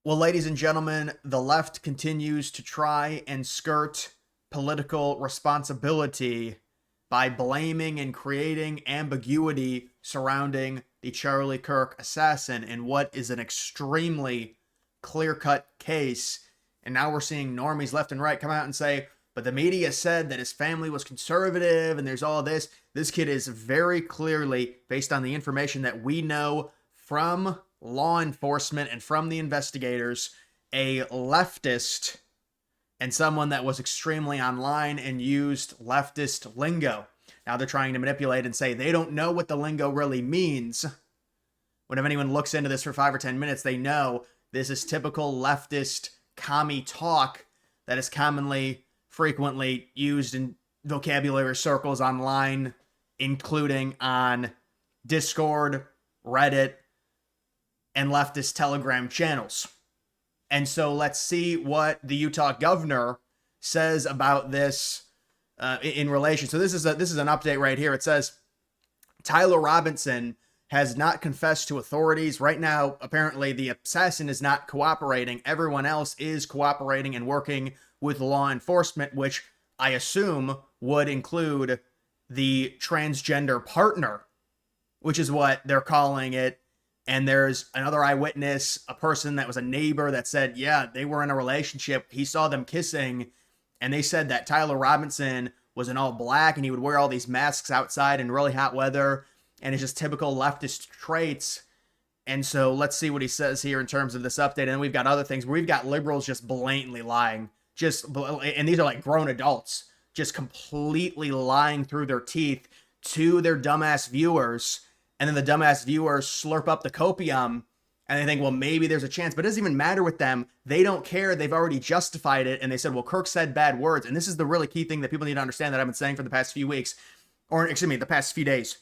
Well, ladies and gentlemen, the left continues to try and skirt political responsibility by blaming and creating ambiguity surrounding the Charlie Kirk assassin in what is an extremely clear-cut case. And now we're seeing normies left and right come out and say, but the media said that his family was conservative and there's all this. This kid is very clearly, based on the information that we know from law enforcement and from the investigators, a leftist and someone that was extremely online and used leftist lingo. Now they're trying to manipulate and say they don't know what the lingo really means. When if anyone looks into this for 5 or 10 minutes, they know this is typical leftist commie talk that is commonly, frequently used in vocabulary circles online, including on Discord, Reddit, and leftist Telegram channels. And so let's see what the Utah governor says about this in relation. So this is an update right here. It says Tyler Robinson has not confessed to authorities. Right now, apparently the assassin is not cooperating. Everyone else is cooperating and working with law enforcement, which I assume would include the transgender partner, which is what they're calling it. And there's another eyewitness, a person that was a neighbor that said, yeah, they were in a relationship. He saw them kissing. And they said that Tyler Robinson was in all black and he would wear all these masks outside in really hot weather. And it's just typical leftist traits. And so let's see what he says here in terms of this update. And then we've got other things. We've got liberals just blatantly lying. And these are like grown adults, just completely lying through their teeth to their dumbass viewers. And then the dumbass viewers slurp up the copium and they think, well, maybe there's a chance, but it doesn't even matter with them. They don't care. They've already justified it. And they said, well, Kirk said bad words. And this is the really key thing that people need to understand that I've been saying for the past few weeks, or excuse me, the past few days.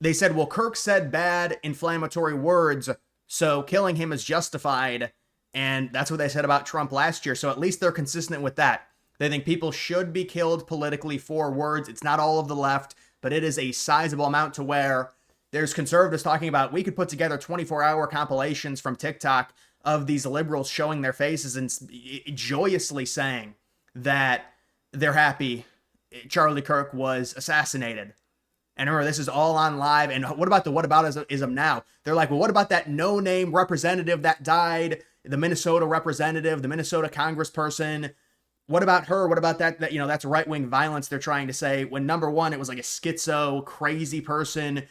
They said, well, Kirk said bad inflammatory words, so killing him is justified. And that's what they said about Trump last year. So at least they're consistent with that. They think people should be killed politically for words. It's not all of the left, but it is a sizable amount to where there's conservatives talking about we could put together 24-hour compilations from TikTok of these liberals showing their faces and joyously saying that they're happy Charlie Kirk was assassinated. And remember, this is all on live. And what about the whataboutism now? They're like, well, what about that no-name representative that died, the Minnesota representative, the Minnesota congressperson? What about her? What about that that's right-wing violence, they're trying to say, when number one, it was like a schizo, crazy person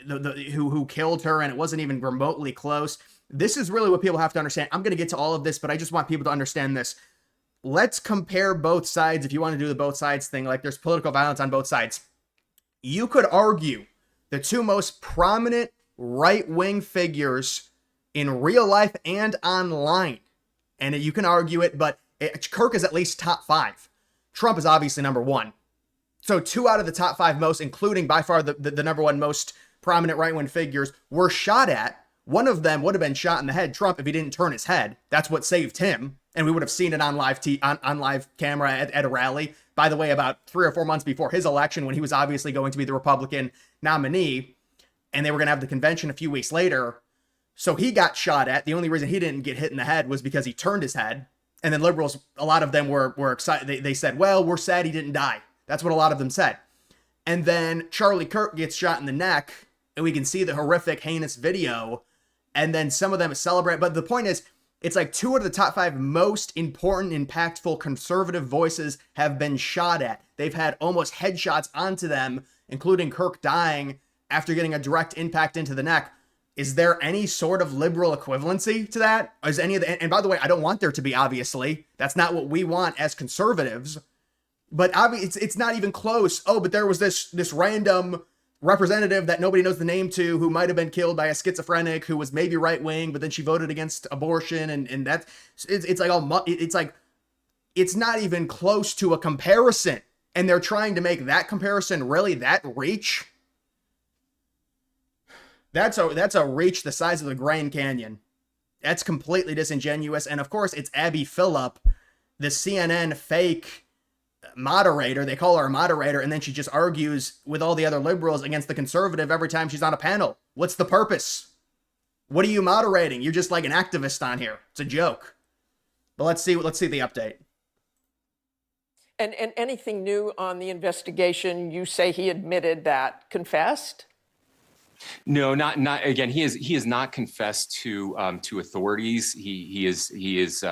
who killed her, and it wasn't even remotely close. This is really what people have to understand. I'm going to get to all of this, but I just want people to understand this. Let's compare both sides. If you want to do the both sides thing, like there's political violence on both sides. You could argue the two most prominent right-wing figures in real life and online, and you can argue it, but Kirk is at least top 5. Trump is obviously number 1. So 2 out of the top 5 most, including by far the number 1 most prominent right-wing figures, were shot at. One of them would have been shot in the head, Trump, if he didn't turn his head. That's what saved him. And we would have seen it on live on live camera at a rally. By the way, about 3 or 4 months before his election, when he was obviously going to be the Republican nominee, and they were going to have the convention a few weeks later. So he got shot at. The only reason he didn't get hit in the head was because he turned his head. And then liberals, a lot of them were excited. They said, well, we're sad he didn't die. That's what a lot of them said. And then Charlie Kirk gets shot in the neck, and we can see the horrific, heinous video. And then some of them celebrate. But the point is, it's like 2 out of the top 5 most important, impactful conservative voices have been shot at. They've had almost headshots onto them, including Kirk dying after getting a direct impact into the neck. Is there any sort of liberal equivalency to that? Is any of the, and by the way, I don't want there to be, obviously. That's not what we want as conservatives. But it's not even close. Oh, but there was this random representative that nobody knows the name to who might have been killed by a schizophrenic who was maybe right-wing, but then she voted against abortion. And that's, it's like it's not even close to a comparison. And they're trying to make that comparison really that reach. That's a reach the size of the Grand Canyon. That's completely disingenuous. And of course, it's Abby Phillip, the CNN fake moderator. They call her a moderator, and then she just argues with all the other liberals against the conservative every time she's on a panel. What's the purpose? What are you moderating? You're just like an activist on here. It's a joke. But let's see the update. And anything new on the investigation? You say he admitted that, confessed? No, not again. He has not confessed to authorities. He is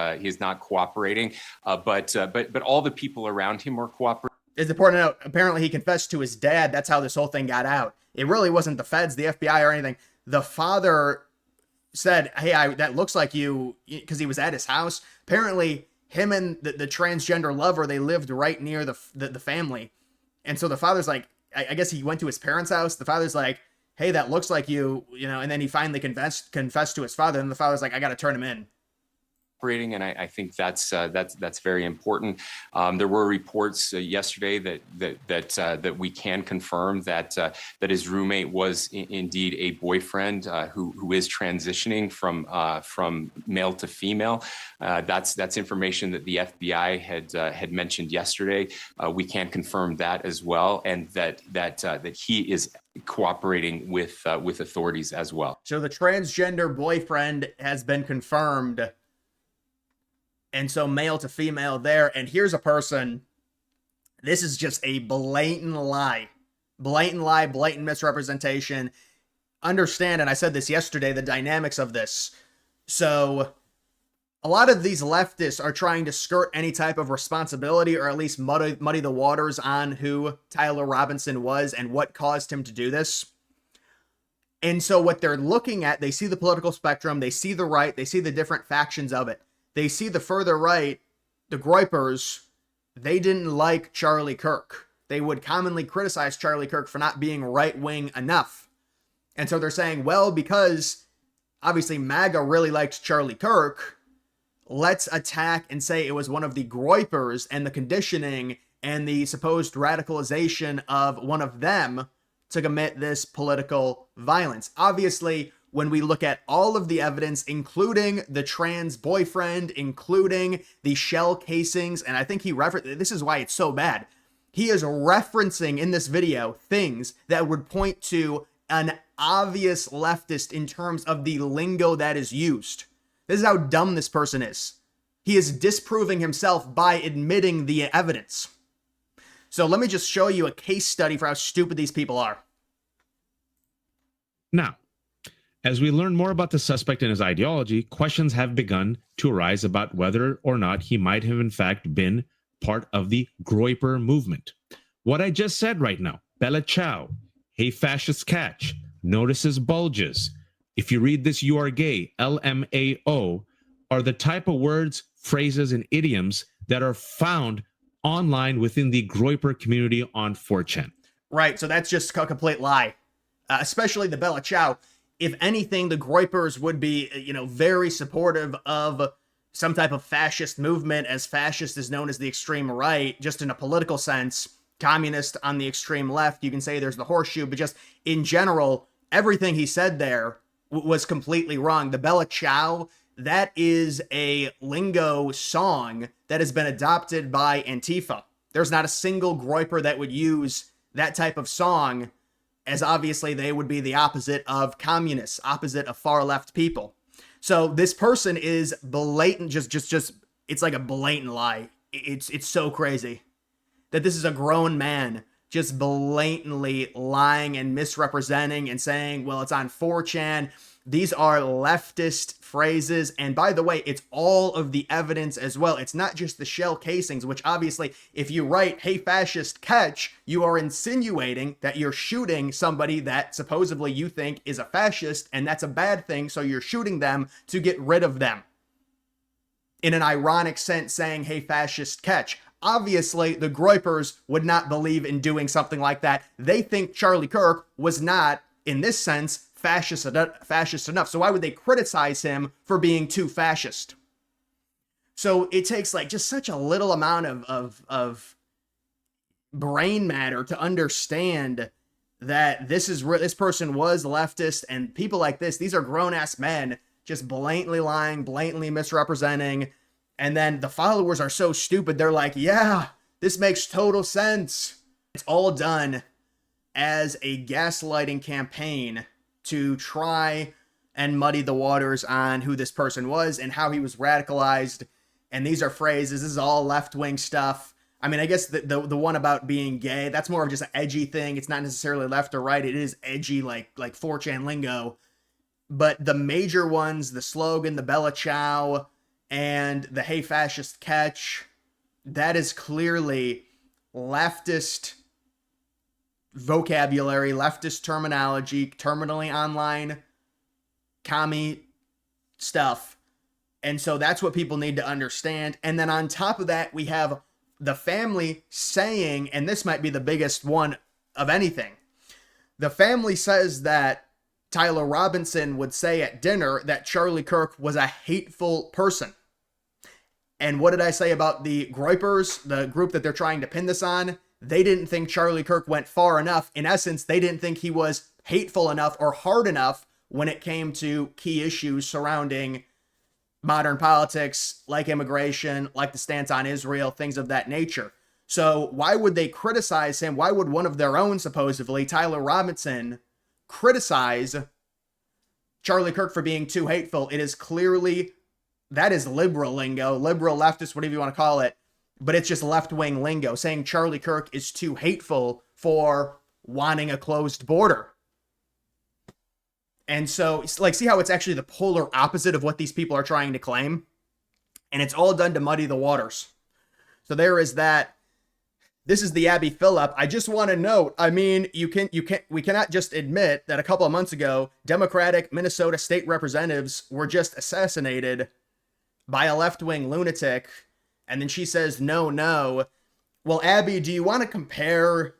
not cooperating. But all the people around him are cooperating. It's important to note, apparently he confessed to his dad. That's how this whole thing got out. It really wasn't the feds, the FBI, or anything. The father said, hey, that looks like you, because he was at his house. Apparently, him and the transgender lover, they lived right near the family. And so the father's like, I guess he went to his parents' house. The father's like, hey, that looks like you, and then he finally confessed to his father. And the father's like, I got to turn him in. And I think that's very important. There were reports yesterday that we can confirm that his roommate was indeed a boyfriend who is transitioning from male to female. That's information that the FBI had mentioned yesterday. We can confirm that as well, and that he is cooperating with authorities as well. So the transgender boyfriend has been confirmed. And so male to female there. And here's a person. This is just a blatant lie. Blatant misrepresentation. Understand, and I said this yesterday, the dynamics of this. So a lot of these leftists are trying to skirt any type of responsibility, or at least muddy the waters on who Tyler Robinson was and what caused him to do this. And so what they're looking at, they see the political spectrum, they see the right, they see the different factions of it. They see the further right, the groypers, they didn't like Charlie Kirk. They would commonly criticize Charlie Kirk for not being right-wing enough. And so they're saying, well, because obviously MAGA really liked Charlie Kirk, let's attack and say it was one of the groypers and the conditioning and the supposed radicalization of one of them to commit this political violence. Obviously, when we look at all of the evidence, including the trans boyfriend, including the shell casings, and I think he referenced, this is why it's so bad. He is referencing in this video things that would point to an obvious leftist in terms of the lingo that is used. This is how dumb this person is. He is disproving himself by admitting the evidence. So let me just show you a case study for how stupid these people are. Now, as we learn more about the suspect and his ideology, questions have begun to arise about whether or not he might have in fact been part of the groyper movement. What I just said right now, Bella Ciao, hey fascist catch, notices bulges, if you read this you are gay, LMAO, are the type of words, phrases, and idioms that are found online within the groyper community on 4chan. Right, so that's just a complete lie. Especially the Bella Ciao. If anything, the groypers would be, very supportive of some type of fascist movement, as fascist is known as the extreme right, just in a political sense. Communist on the extreme left, you can say there's the horseshoe, but just in general, everything he said there was completely wrong. The Bella Ciao, that is a lingo song that has been adopted by Antifa. There's not a single groyper that would use that type of song, as obviously they would be the opposite of communists, opposite of far left people. So this person is blatant, just it's like a blatant lie. It's so crazy that this is a grown man just blatantly lying and misrepresenting and saying, well, it's on 4chan. These are leftist phrases. And by the way, it's all of the evidence as well. It's not just the shell casings, which obviously, if you write, hey, fascist, catch, you are insinuating that you're shooting somebody that supposedly you think is a fascist, and that's a bad thing, so you're shooting them to get rid of them. In an ironic sense, saying, hey, fascist, catch. Obviously, the groypers would not believe in doing something like that. They think Charlie Kirk was not, in this sense, fascist enough. So why would they criticize him for being too fascist? So it takes like just such a little amount of brain matter to understand that this person was leftist, and people like this, these are grown-ass men just blatantly lying, blatantly misrepresenting. And then the followers are so stupid. They're like, yeah, this makes total sense. It's all done as a gaslighting campaign to try and muddy the waters on who this person was and how he was radicalized. And these are phrases. This is all left-wing stuff. I mean, I guess the one about being gay, that's more of just an edgy thing. It's not necessarily left or right. It is edgy, like 4chan lingo. But the major ones, the slogan, the Bella Ciao, and the Hey Fascist Catch, that is clearly leftist vocabulary, leftist terminology, terminally online, commie stuff. And so that's what people need to understand. And then on top of that, we have the family saying, and this might be the biggest one of anything, the family says that Tyler Robinson would say at dinner that Charlie Kirk was a hateful person. And what did I say about the groypers, the group that they're trying to pin this on? They didn't think Charlie Kirk went far enough. In essence, they didn't think he was hateful enough or hard enough when it came to key issues surrounding modern politics, like immigration, like the stance on Israel, things of that nature. So why would they criticize him? Why would one of their own, supposedly, Tyler Robinson, criticize Charlie Kirk for being too hateful? It is clearly, that is liberal lingo, liberal leftist, whatever you want to call it, but it's just left-wing lingo, saying Charlie Kirk is too hateful for wanting a closed border. And so, like, see how it's actually the polar opposite of what these people are trying to claim? And it's all done to muddy the waters. So there is that. This is the Abby Phillip. I just want to note, I mean, we cannot just admit that a couple of months ago, Democratic Minnesota state representatives were just assassinated by a left-wing lunatic. And then she says, no. Well, Abby, do you want to compare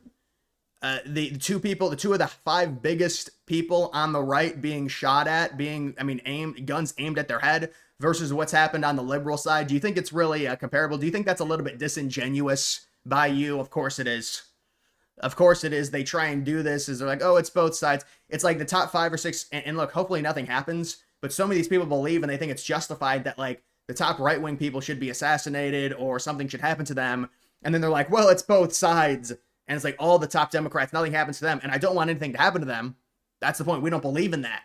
the two of the 5 biggest people on the right being shot at, guns aimed at their head, versus what's happened on the liberal side? Do you think it's really comparable? Do you think that's a little bit disingenuous by you? Of course it is. Of course it is. They try and do this as they're like, oh, it's both sides. It's like the top 5 or 6, and look, hopefully nothing happens, but so many of these people believe and they think it's justified that, like, the top right-wing people should be assassinated or something should happen to them. And then they're like, well, it's both sides. And it's like all the top Democrats, nothing happens to them. And I don't want anything to happen to them. That's the point. We don't believe in that.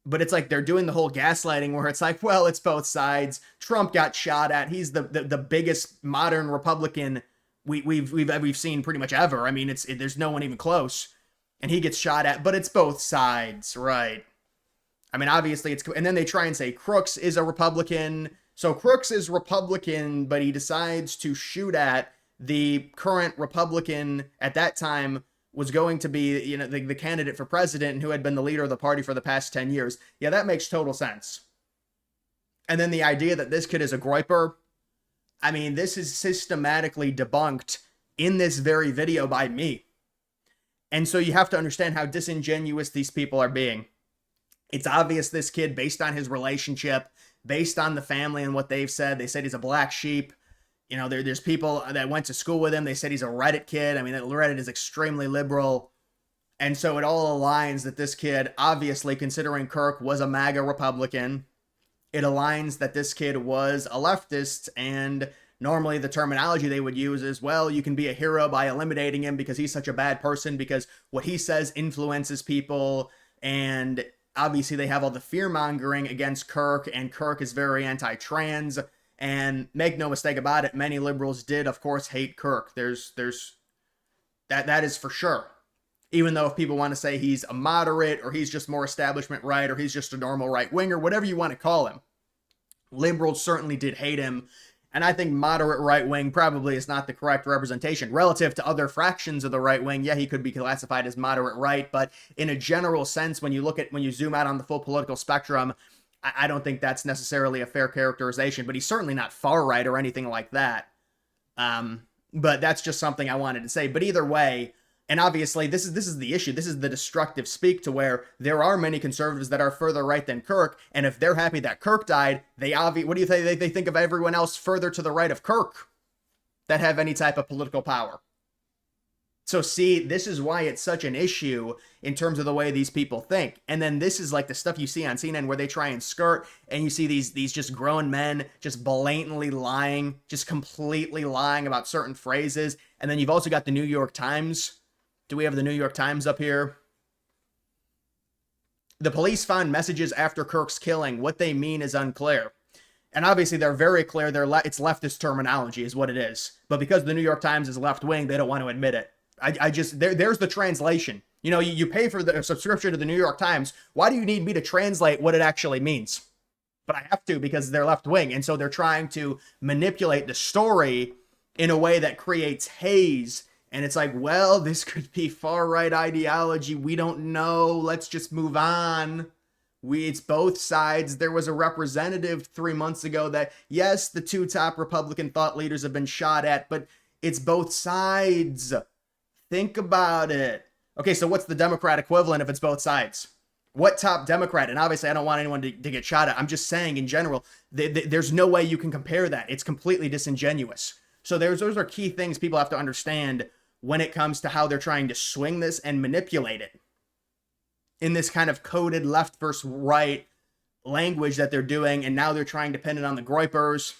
But it's like they're doing the whole gaslighting where it's like, well, it's both sides. Trump got shot at. He's the biggest modern Republican we've seen pretty much ever. I mean, there's no one even close. And he gets shot at, but it's both sides, right? I mean, obviously and then they try and say Crooks is a Republican. So Crooks is Republican, but he decides to shoot at the current Republican at that time was going to be, the candidate for president and who had been the leader of the party for the past 10 years. Yeah, that makes total sense. And then the idea that this kid is a groyper, I mean, this is systematically debunked in this very video by me. And so you have to understand how disingenuous these people are being. It's obvious this kid, based on his relationship, based on the family and what they've said, they said he's a black sheep. There's people that went to school with him. They said he's a Reddit kid. I mean, Reddit is extremely liberal. And so it all aligns that this kid, obviously, considering Kirk was a MAGA Republican, it aligns that this kid was a leftist. And normally the terminology they would use is, well, you can be a hero by eliminating him because he's such a bad person, because what he says influences people. And obviously they have all the fear-mongering against Kirk, and Kirk is very anti-trans. And make no mistake about it, many liberals did, of course, hate Kirk. There's that is for sure. Even though if people want to say he's a moderate, or he's just more establishment right, or he's just a normal right-winger, whatever you want to call him, liberals certainly did hate him. And I think moderate right-wing probably is not the correct representation. Relative to other fractions of the right-wing, yeah, he could be classified as moderate right, but in a general sense, when you zoom out on the full political spectrum, I don't think that's necessarily a fair characterization, but he's certainly not far right or anything like that. But that's just something I wanted to say. But either way, and obviously this is the issue. This is the destructive speak, to where there are many conservatives that are further right than Kirk, and if they're happy that Kirk died, what do you think they think of everyone else further to the right of Kirk that have any type of political power? So see, this is why it's such an issue in terms of the way these people think. And then this is like the stuff you see on CNN where they try and skirt, and you see these just grown men just blatantly lying, just completely lying about certain phrases. And then you've also got the New York Times. Do we have the New York Times up here? The police found messages after Kirk's killing. What they mean is unclear. And obviously, they're very clear. It's leftist terminology is what it is. But because the New York Times is left-wing, they don't want to admit it. There's the translation. You know, you pay for the subscription to the New York Times. Why do you need me to translate what it actually means? But I have to because they're left-wing. And so they're trying to manipulate the story in a way that creates haze. And it's like, well, this could be far-right ideology. We don't know. Let's just move on. It's both sides. There was a representative 3 months ago that, yes, the 2 top Republican thought leaders have been shot at, but it's both sides. Think about it. Okay, so what's the Democrat equivalent if it's both sides? What top Democrat? And obviously, I don't want anyone to get shot at. I'm just saying in general, there's no way you can compare that. It's completely disingenuous. So those are key things people have to understand when it comes to how they're trying to swing this and manipulate it in this kind of coded left versus right language that they're doing. And now they're trying to pin it on the groypers.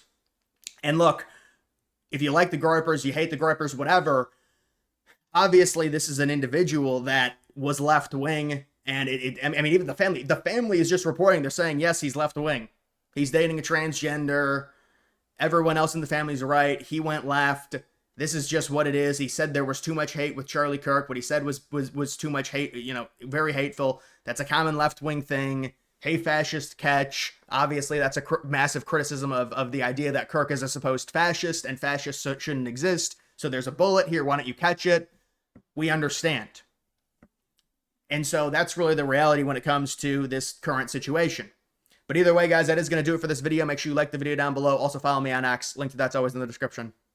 And look, if you like the groypers, you hate the groypers, whatever. Obviously, this is an individual that was left wing. And I mean, even the family is just reporting. They're saying, yes, he's left wing. He's dating a transgender. Everyone else in the family's right. He went left. This is just what it is. He said there was too much hate with Charlie Kirk. What he said was too much hate, you know, very hateful. That's a common left-wing thing. Hey, fascist, catch. Obviously, that's a massive criticism of the idea that Kirk is a supposed fascist and fascists shouldn't exist. So there's a bullet here. Why don't you catch it? We understand. And so that's really the reality when it comes to this current situation. But either way, guys, that is going to do it for this video. Make sure you like the video down below. Also follow me on X. Link to that's always in the description.